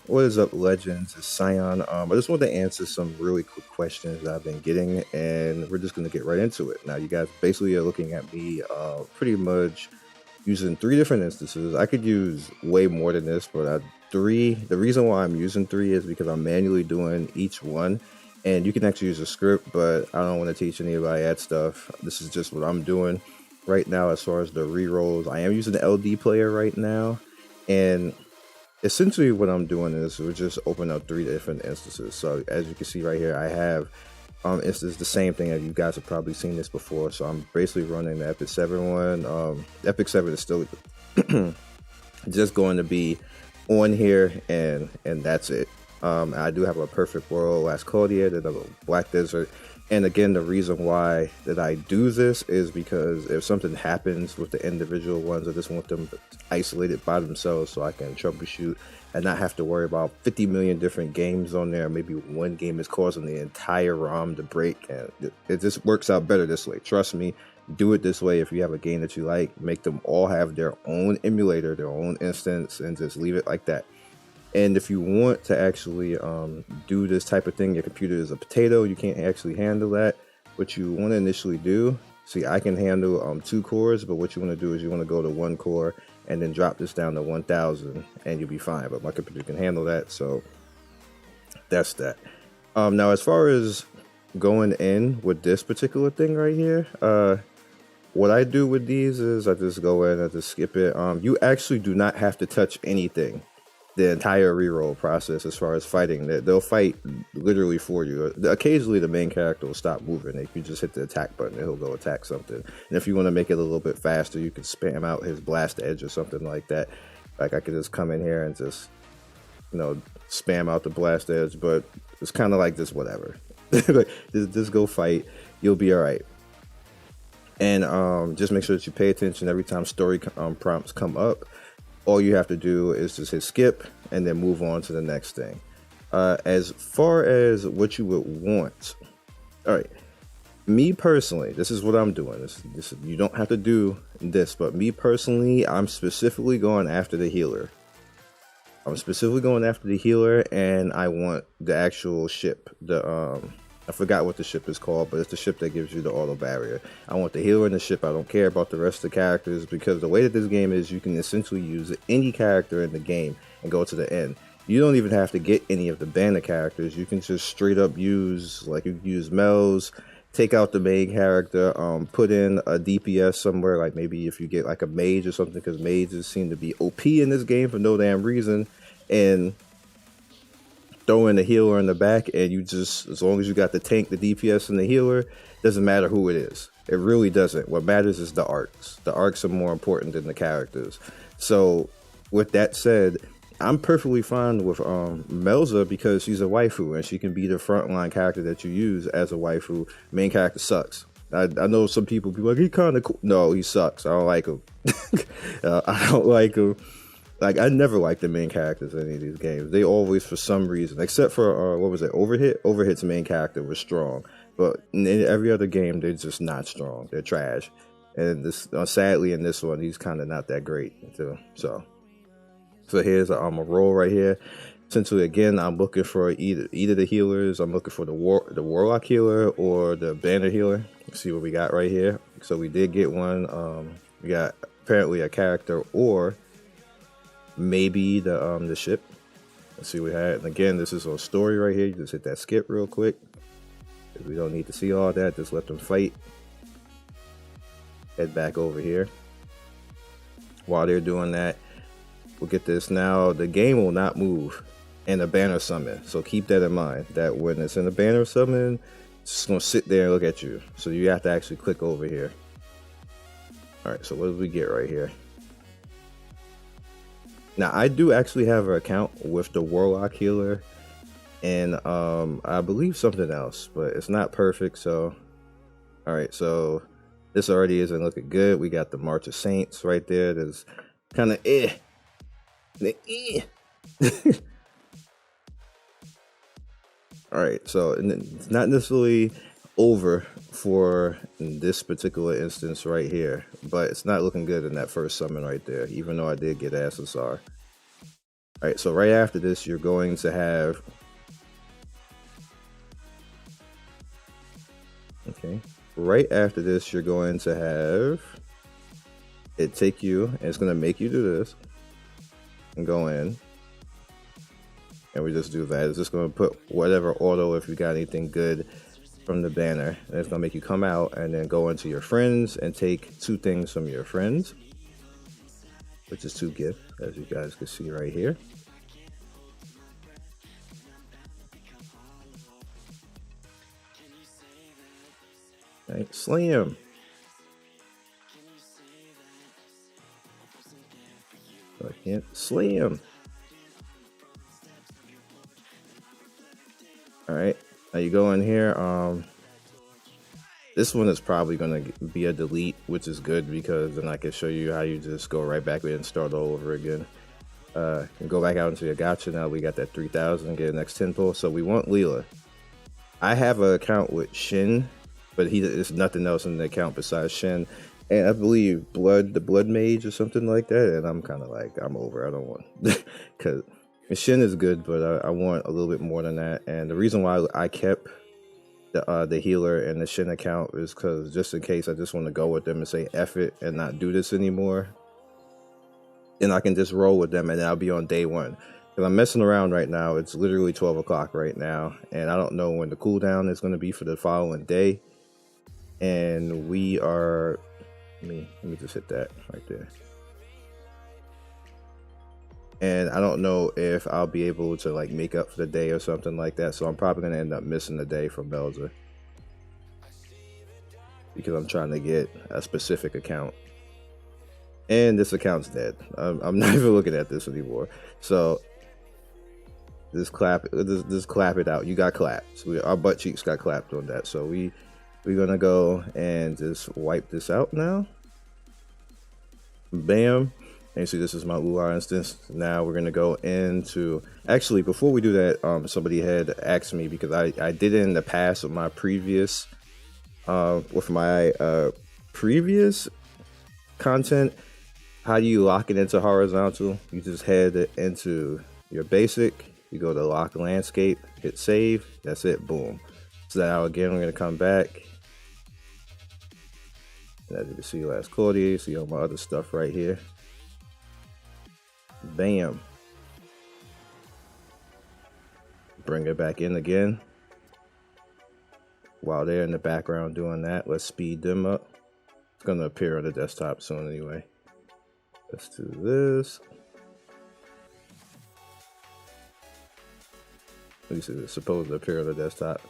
What is up, legends? It's Scion. I just wanted to answer some really quick questions that I've been getting, and we're just going to get right into it. Now, you guys basically are looking at me pretty much using 3 different instances. I could use way more than this, but the reason why I'm using 3 is because I'm manually doing each one, and you can actually use a script, but I don't want to teach anybody that stuff. This is just what I'm doing right now as far as the rerolls. I am using the LD player right now, and essentially what I'm doing is we're just opening up 3 different instances. So as you can see right here, I have instance the same thing as you guys have probably seen this before. So I'm basically running the Epic 7 one. Epic 7 is still just going to be on here, and that's it. I do have a perfect world, last Cloudia, then a black desert. And again, the reason why that I do this is because if something happens with the individual ones, I just want them isolated by themselves so I can troubleshoot and not have to worry about 50 million different games on there. Maybe one game is causing the entire ROM to break, and it just works out better this way. Trust me, do it this way. If you have a game that you like, make them all have their own emulator, their own instance, and just leave it like that. And if you want to actually do this type of thing, your computer is a potato, you can't actually handle that. What you want to initially do, see, I can handle 2 cores, but what you want to do is you want to go to 1 core and then drop this down to 1000 and you'll be fine. But my computer can handle that, so that's that. Now, as far as going in with this particular thing right here, what I do with these is I just go in, I just skip it. You actually do not have to touch anything the entire reroll process as far as fighting. They'll fight literally for you. Occasionally the main character will stop moving. If you just hit the attack button, he'll go attack something. And if you want to make it a little bit faster, you can spam out his blast edge or something like that. Like I could just come in here and just, you know, spam out the blast edge, but it's kind of like this, whatever. just go fight, you'll be all right. And just make sure that you pay attention every time story prompts come up. All you have to do is just hit skip and then move on to the next thing. As far as what you would want, all right, me personally, this is what I'm doing. This you don't have to do this, but me personally, I'm specifically going after the healer. And I want the actual ship. I forgot what the ship is called, but it's the ship that gives you the auto barrier. I want the healer in the ship. I don't care about the rest of the characters, because the way that this game is, you can essentially use any character in the game and go to the end. You don't even have to get any of the banner characters. You can just straight up use, like you can use Mel's, take out the main character, put in a DPS somewhere, like maybe if you get like a mage or something, because mages seem to be OP in this game for no damn reason, and throw in the healer in the back, and you just, as long as you got the tank, the DPS, and the healer, doesn't matter who it is. It really doesn't. What matters is the arcs. The arcs are more important than the characters. So with that said, I'm perfectly fine with Melza, because she's a waifu and she can be the frontline character that you use as a waifu. Main character sucks. I know some people be like, he kind of cool. No, he sucks. I don't like him. I don't like him. Like, I never liked the main characters in any of these games. They always, for some reason, except for, what was it, Overhit? Overhit's main character was strong. But in every other game, they're just not strong. They're trash. And this, sadly, in this one, he's kind of not that great, too. So here's a roll right here. Essentially, again, I'm looking for either the healers. I'm looking for the Warlock healer or the Banner healer. Let's see what we got right here. So we did get one. We got apparently a character, or maybe the ship. Let's see what we had. And again, this is a story right here. You just hit that skip real quick. We don't need to see all that. Just let them fight. Head back over here. While they're doing that, we'll get this. Now, the game will not move in a banner summon. So keep that in mind, that when it's in a banner summon, it's just going to sit there and look at you. So you have to actually click over here. All right, so what did we get right here? Now, I do actually have an account with the Warlock healer and I believe something else, but it's not perfect. So, all right, so this already isn't looking good. We got the March of Saints right there. That's kind of all right, so it's not necessarily over for this particular instance right here, but it's not looking good in that first summon right there, even though I did get SSR. Alright, so right after this, you're going to have... Okay. Right after this, you're going to have it take you, and it's going to make you do this, and go in. And we just do that. It's just going to put whatever auto, if you got anything good from the banner. And it's going to make you come out and then go into your friends and take 2 things from your friends, which is 2 gifts, as you guys can see right here. Right, slam. I can't slam. Alright, now you go in here. This one is probably going to be a delete, which is good because then I can show you how you just go right back and start all over again. And go back out into your gacha. Now we got that 3,000, get the next 10 pull. So we want Leela. I have an account with Shin, but there's nothing else in the account besides Shin. And I believe the Blood Mage or something like that. And I'm kind of like, I'm over. I don't want, because Shin is good, but I want a little bit more than that. And the reason why I kept the healer and the Shin account is because just in case I just want to go with them and say F it and not do this anymore, then I can just roll with them and I'll be on day 1. Because I'm messing around right now. It's literally 12 o'clock right now, and I don't know when the cooldown is going to be for the following day. And we are, let me just hit that right there. And I don't know if I'll be able to like make up for the day or something like that. So I'm probably going to end up missing the day from Belzer, because I'm trying to get a specific account. And this account's dead. I'm not even looking at this anymore. So just clap it out. You got clapped. So our butt cheeks got clapped on that. So we're gonna go and just wipe this out now. Bam. And you see this is my Luar instance. Now we're gonna go into, actually before we do that, somebody had asked me, because I did it in the past with my previous previous content. How do you lock it into horizontal? You just head into your basic, you go to lock landscape, hit save, that's it, boom. So now again, we're gonna come back. And as you can see, last Cloudia, you see all my other stuff right here. Bam. Bring it back in again. While they're in the background doing that, let's speed them up. It's gonna appear on the desktop soon anyway. Let's do this. At least it's supposed to appear on the desktop.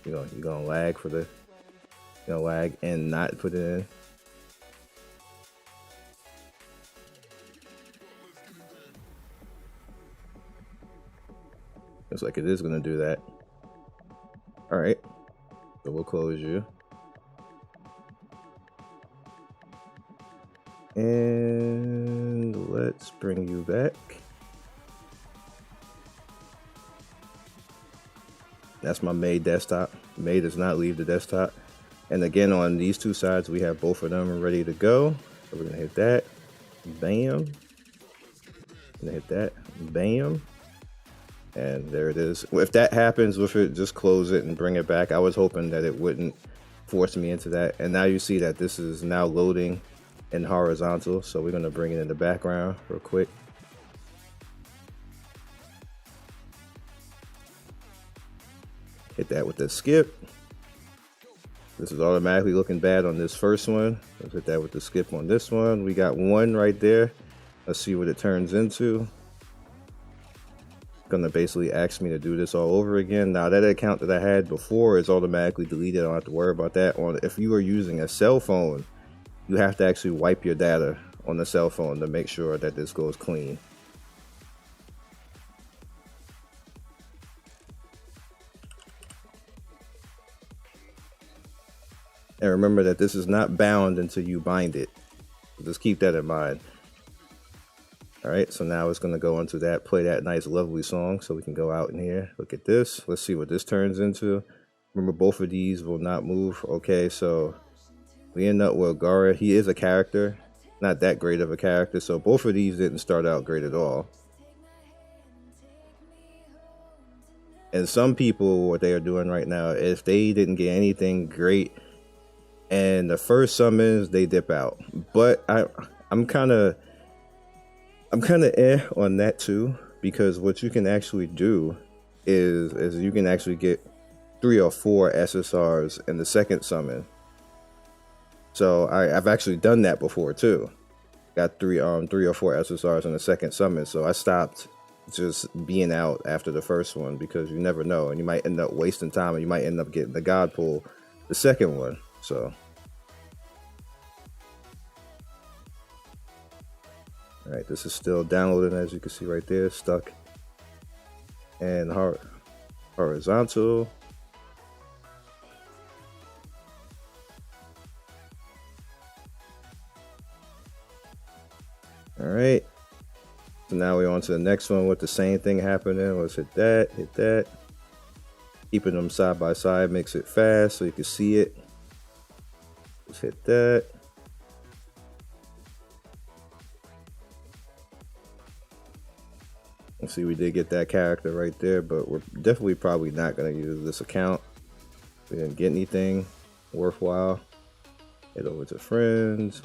You're gonna lag for the, lag and not put it in. Looks like it is gonna do that. All right, so we'll close you. And let's bring you back. That's my May desktop. May does not leave the desktop. And again, on these 2 sides, we have both of them ready to go. So we're gonna hit that, bam. Gonna hit that, bam. And there it is. If that happens with it, just close it and bring it back. I was hoping that it wouldn't force me into that. And now you see that this is now loading in horizontal. So we're gonna bring it in the background real quick. Hit that with the skip. This is automatically looking bad on this first one. Let's hit that with the skip on this one. We got 1 right there. Let's see what it turns into. Gonna basically ask me to do this all over again. Now that account that I had before is automatically deleted. I don't have to worry about that. If you are using a cell phone, you have to actually wipe your data on the cell phone to make sure that this goes clean. And remember that this is not bound until you bind it. Just keep that in mind. All right, so now it's gonna go into that, play that nice, lovely song. So we can go out in here, look at this. Let's see what this turns into. Remember, both of these will not move. Okay, so we end up with Gara. He is a character, not that great of a character. So both of these didn't start out great at all. And some people, what they are doing right now, if they didn't get anything great and the first summons, they dip out. But I'm kind of on that too, because what you can actually do is you can actually get 3 or 4 SSRs in the second summon. So I've actually done that before too. Got 3 or 4 SSRs in the second summon. So I stopped just being out after the first one, because you never know, and you might end up wasting time, and you might end up getting the god pull the second one. So all right, this is still downloading, as you can see right there, stuck and horizontal. All right, so now we're on to the next one with the same thing happening. Let's hit that. Keeping them side by side makes it fast so you can see it. Let's hit that. And see, we did get that character right there, but we're definitely probably not going to use this account. We didn't get anything worthwhile. Head over to friends.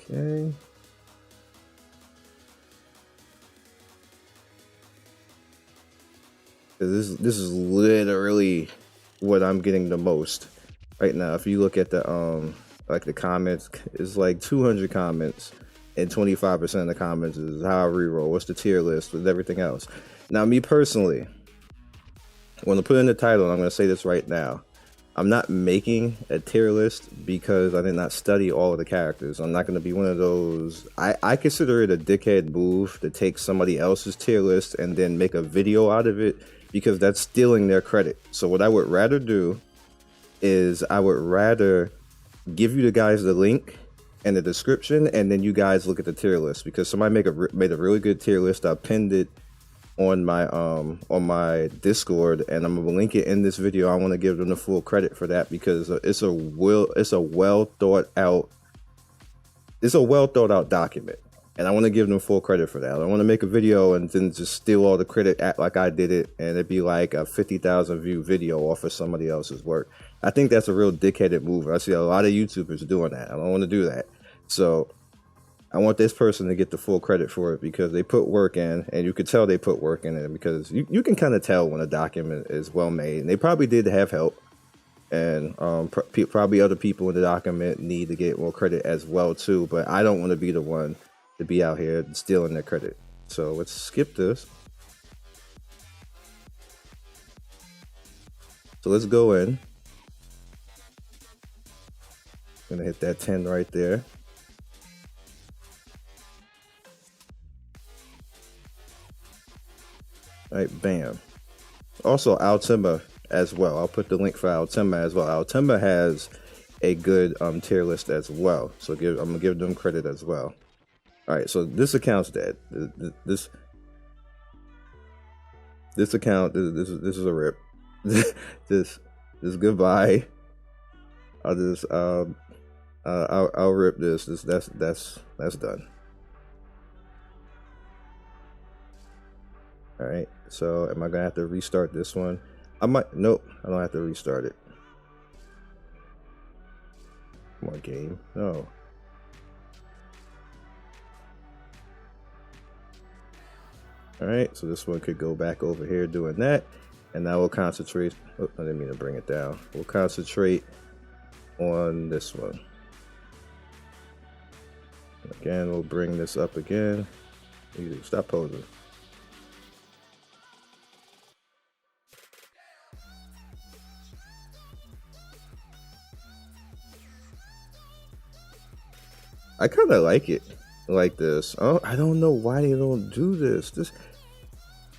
Okay. This is literally what I'm getting the most right now. If you look at the like the comments, it's like 200 comments, and 25% of the comments is how I reroll, what's the tier list, with everything else. Now, me personally, I'm going to put in the title, and I'm going to say this right now. I'm not making a tier list because I did not study all of the characters. I'm not going to be one of those. I consider it a dickhead move to take somebody else's tier list and then make a video out of it, because that's stealing their credit. So what I would rather do is I would rather give you guys the link and the description, and then you guys look at the tier list, because somebody made a really good tier list. I pinned it on my Discord, and I'm gonna link it in this video. I want to give them the full credit for that, because it's a well thought out document, and I want to give them full credit for that. I don't want to make a video and then just steal all the credit, act like I did it, and it'd be like a 50,000 view video off of somebody else's work. I think that's a real dickheaded move. I see a lot of YouTubers doing that. I don't want to do that. So I want this person to get the full credit for it, because they put work in, and you could tell they put work in it, because you can kind of tell when a document is well made. And they probably did have help, and probably other people in the document need to get more credit as well too. But I don't want to be the one to be out here stealing their credit. So let's skip this. So let's go in. I'm gonna hit that 10 right there. All right, bam. Also, Altima as well. I'll put the link for Altima as well. Altima has a good tier list as well. So I'm gonna give them credit as well. All right, so this account's dead. This account, this is a rip. this goodbye. I'll just I'll rip this. That's done. All right, so am I gonna have to restart this one? Nope, I don't have to restart it. Come on, game. No. All right, so this one could go back over here doing that, and now we'll concentrate. Oh, I didn't mean to bring it down. We'll concentrate on this one. Again, we'll bring this up again. Easy. Stop posing. I kind of like it like this. Oh, I don't know why they don't do this.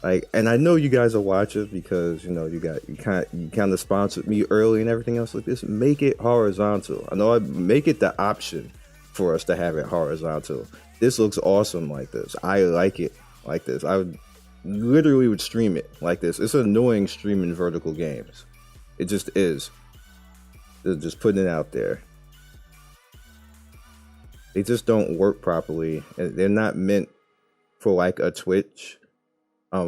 Like, and I know you guys are watching because you kind of sponsored me early and everything else like this. Make it horizontal. I know I make it the option for us to have it horizontal. This looks awesome like this. I like it like this. I literally would stream it like this. It's annoying streaming vertical games. It just is. Just putting it out there. They just don't work properly, and they're not meant for like a Twitch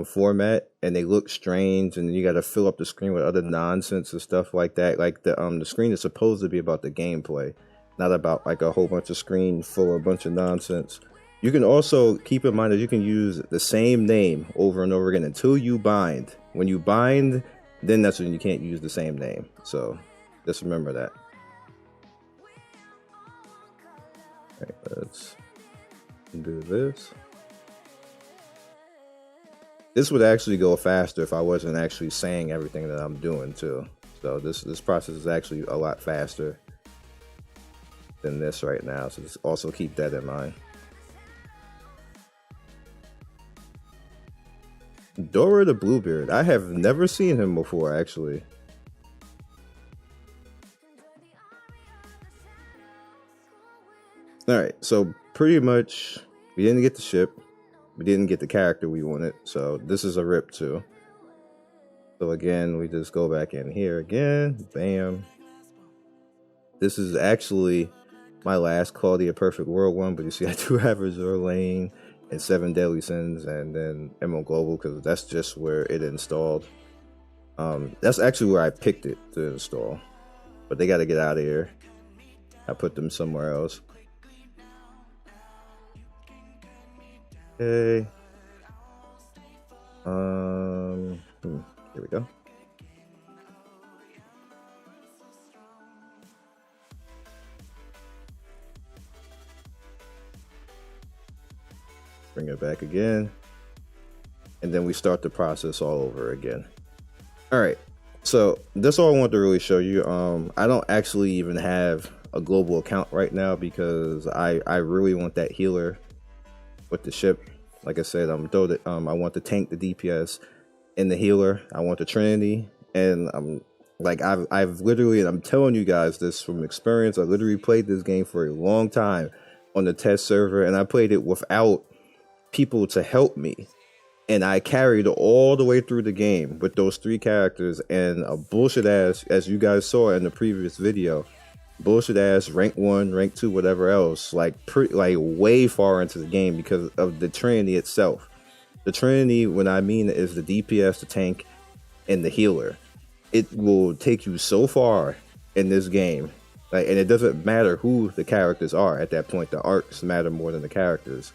format, and they look strange, and you got to fill up the screen with other nonsense and stuff like that. Like the screen is supposed to be about the gameplay, not about like a whole bunch of screen full of a bunch of nonsense. You can also keep in mind that you can use the same name over and over again until you bind. When you bind, then that's when you can't use the same name. So just remember that. All right, let's do this. This would actually go faster if I wasn't actually saying everything that I'm doing too. So this process is actually a lot faster than this right now. So just also keep that in mind. Dora the Bluebeard. I have never seen him before, actually. Alright, so pretty much we didn't get the ship. We didn't get the character we wanted. So this is a rip too. So again, we just go back in here again. Bam. This is actually my last Cloudia Perfect World one, but you see I do have Azure Lane and 7 Deadly Sins and then Emerald Global because that's just where it installed. That's actually where I picked it to install. But they got to get out of here. I put them somewhere else. Okay. Here we go. Bring it back again. And then we start the process all over again. All right. So that's all I want to really show you. I don't actually even have a global account right now because I really want that healer with the ship. Like I said, I want the tank, the DPS, and the healer. I want the Trinity, and I've literally, and I'm telling you guys this from experience. I literally played this game for a long time on the test server, and I played it without people to help me, and I carried all the way through the game with those 3 characters and a bullshit ass, as you guys saw in the previous video, bullshit ass rank 1, rank 2, whatever else, like way far into the game because of the Trinity itself. The Trinity, when I mean, is the DPS, the tank, and the healer. It will take you so far in this game, and it doesn't matter who the characters are at that point. The arcs matter more than the characters.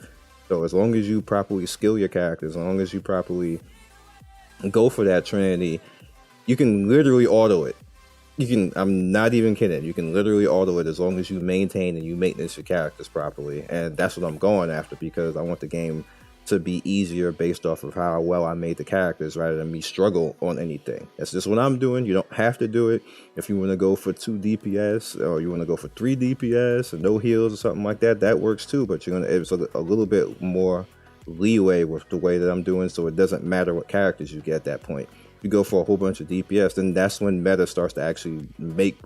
So as long as you properly skill your characters, as long as you properly go for that Trinity, you can literally auto it. I'm not even kidding, you can literally auto it as long as you maintain and you maintenance your characters properly. And that's what I'm going after because I want the game to be easier based off of how well I made the characters rather than me struggle on anything. That's just what I'm doing. You don't have to do it. If you want to go for 2 DPS or you want to go for 3 DPS and no heals or something like that, that works too. But it's a little bit more leeway with the way that I'm doing, so it doesn't matter what characters you get at that point. You go for a whole bunch of DPS, then that's when meta starts to actually make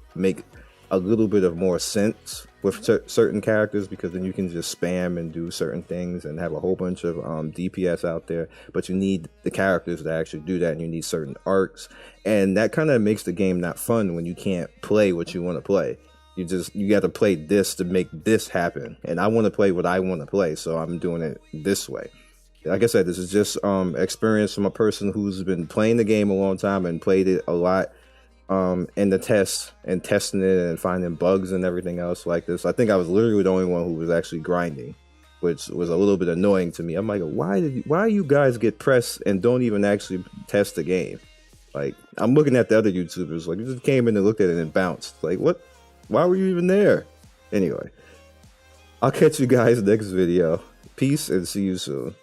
a little bit of more sense with certain characters, because then you can just spam and do certain things and have a whole bunch of DPS out there, but you need the characters to actually do that, and you need certain arcs, and that kind of makes the game not fun when you can't play what you want to play. You got to play this to make this happen, and I want to play what I want to play, so I'm doing it this way. Like I said, this is just experience from a person who's been playing the game a long time and played it a lot in the tests and testing it and finding bugs and everything else like this. I think I was literally the only one who was actually grinding, which was a little bit annoying to me. I'm like, why you guys get pressed and don't even actually test the game? Like, I'm looking at the other YouTubers, like, you just came in and looked at it and bounced. Like, what? Why were you even there? Anyway, I'll catch you guys next video. Peace and see you soon.